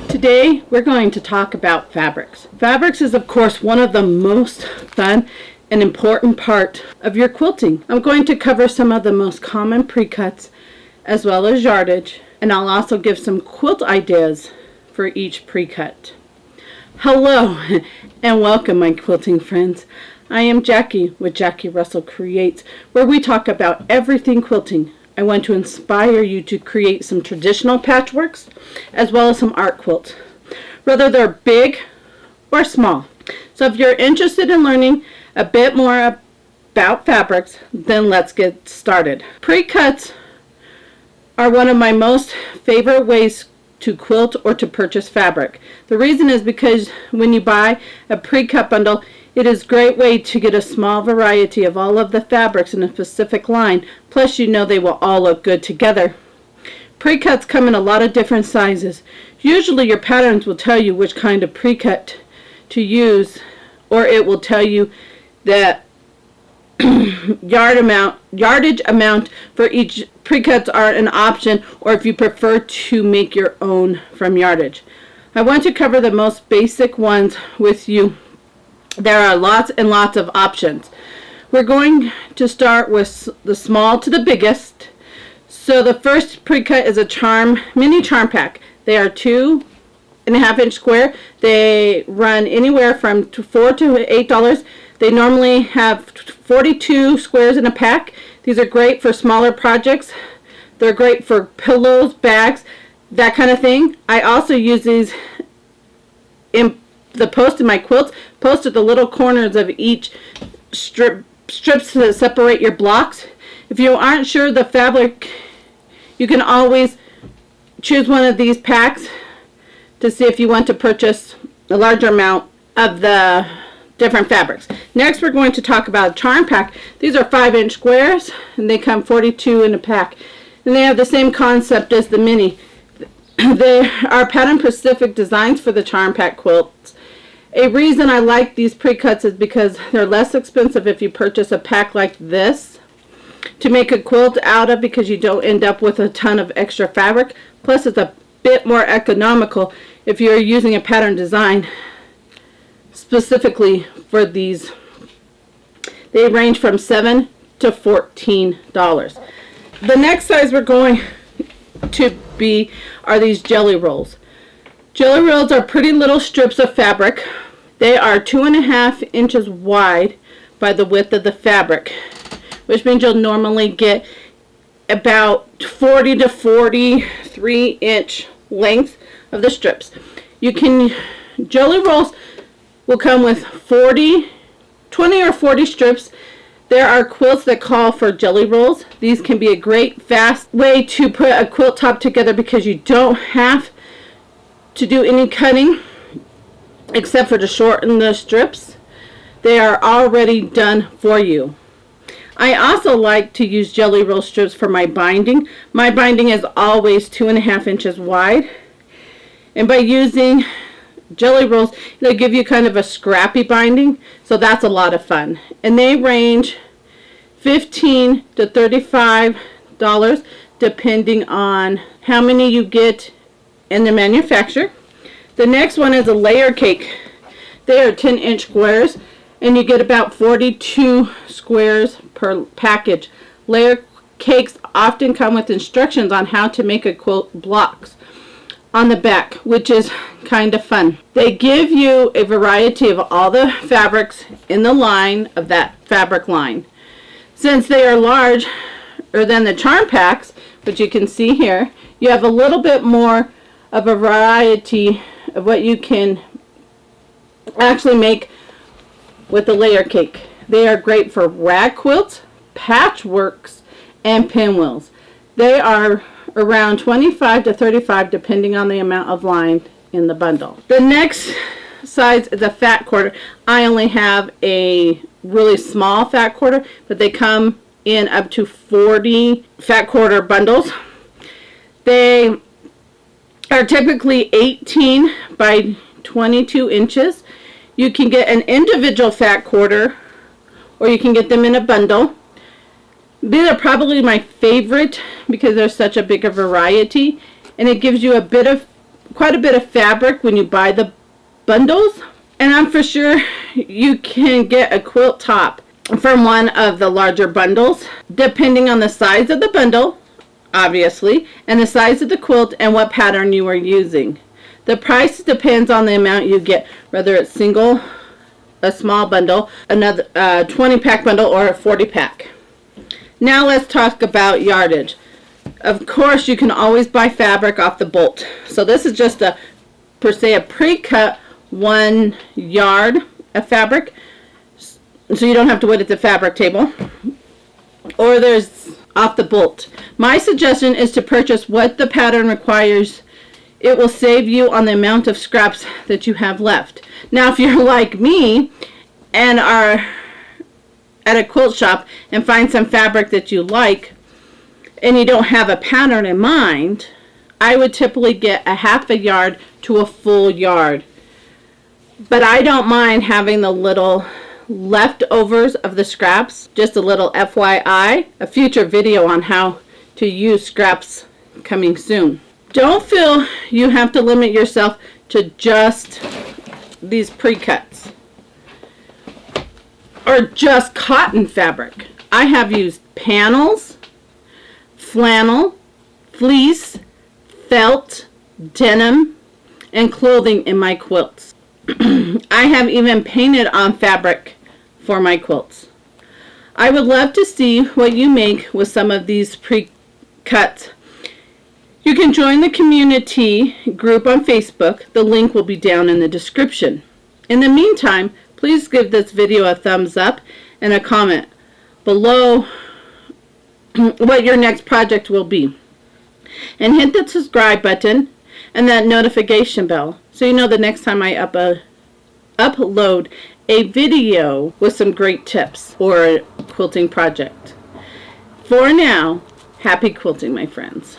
Today we're going to talk about fabrics. Fabrics is of course one of the most fun and important part of your quilting. I'm going to cover some of the most common pre-cuts as well as yardage, and I'll also give some quilt ideas for each pre-cut. Hello and welcome my quilting friends. I am Jackie with Jackie Russell Creates, where we talk about everything quilting. I want to inspire you to create some traditional patchworks as well as some art quilts, whether they're big or small. So if you're interested in learning a bit more about fabrics, then let's get started. Pre-cuts are one of my most favorite ways to quilt or to purchase fabric. The reason is because when you buy a pre-cut bundle, it is a great way to get a small variety of all of the fabrics in a specific line, plus you know they will all look good together. Pre-cuts come in a lot of different sizes. Usually your patterns will tell you which kind of pre-cut to use, or it will tell you that yardage amount for each pre-cuts are an option, or if you prefer to make your own from yardage. I want to cover the most basic ones with you. There are lots and lots of options. We're going to start with the small to the biggest. So the first pre-cut is a mini charm pack. They are 2.5-inch square. They run anywhere from $4 to $8. They normally have 42 squares in a pack. These are great for smaller projects. They're great for pillows, bags, that kind of thing. I also use these in the post in my quilts. Post at the little corners of each strips to separate your blocks. If you aren't sure the fabric, you can always choose one of these packs to see if you want to purchase a larger amount of the different fabrics. Next we're going to talk about a charm pack. These are 5-inch squares and they come 42 in a pack, and they have the same concept as the mini. They are pattern specific designs for the charm pack quilts. A reason I like these pre-cuts is because they're less expensive if you purchase a pack like this to make a quilt out of, because you don't end up with a ton of extra fabric. Plus it's a bit more economical if you're using a pattern design specifically for these. They range from $7 to $14. The next size we're going to be are these jelly rolls. Jelly rolls are pretty little strips of fabric. They are 2.5 inches wide by the width of the fabric, which means you'll normally get about 40 to 43 inch length of the strips. Jelly rolls will come with 20 or 40 strips. There are quilts that call for jelly rolls. These can be a great fast way to put a quilt top together because you don't have to do any cutting except for to shorten the strips. They are already done for you. I also like to use jelly roll strips for my binding. My binding is always 2.5 inches wide, and by using jelly rolls they'll give you kind of a scrappy binding, so that's a lot of fun. And they range $15 to $35 depending on how many you get in the manufacturer. The next one is a layer cake. They are 10-inch squares and you get about 42 squares per package. Layer cakes often come with instructions on how to make a quilt blocks on the back, which is kind of fun. They give you a variety of all the fabrics in the line of that fabric line. Since they are larger than the charm packs, which you can see here, you have a little bit more of a variety of what you can actually make with the layer cake. They are great for rag quilts, patchworks, and pinwheels. They are around $25 to $35 depending on the amount of line in the bundle. The next size is a fat quarter. I only have a really small fat quarter, but they come in up to 40 fat quarter bundles. They are typically 18 by 22 inches. You can get an individual fat quarter or you can get them in a bundle. These are probably my favorite because there's such a big variety, and it gives you a bit of quite a bit of fabric when you buy the bundles, and I'm for sure you can get a quilt top from one of the larger bundles, depending on the size of the bundle, obviously, and the size of the quilt and what pattern you are using. The price depends on the amount you get, whether it's single, a small bundle, another 20-pack bundle, or a 40-pack. Now let's talk about yardage. Of course, you can always buy fabric off the bolt. So this is just a, per se, a pre-cut 1 yard of fabric, so you don't have to wait at the fabric table. Or there's off the bolt. My suggestion is to purchase what the pattern requires. It will save you on the amount of scraps that you have left. Now, if you're like me and are at a quilt shop and find some fabric that you like and you don't have a pattern in mind, I would typically get a half a yard to a full yard. But I don't mind having the little leftovers of the scraps. Just a little FYI, a future video on how to use scraps coming soon. Don't feel you have to limit yourself to just these pre-cuts or just cotton fabric. I have used panels, flannel, fleece, felt, denim, and clothing in my quilts. I have even painted on fabric for my quilts. I would love to see what you make with some of these pre-cuts. You can join the community group on Facebook. The link will be down in the description. In the meantime, please give this video a thumbs up and a comment below what your next project will be. And hit the subscribe button and that notification bell so you know the next time I upload a video with some great tips for a quilting project. For now, happy quilting, my friends.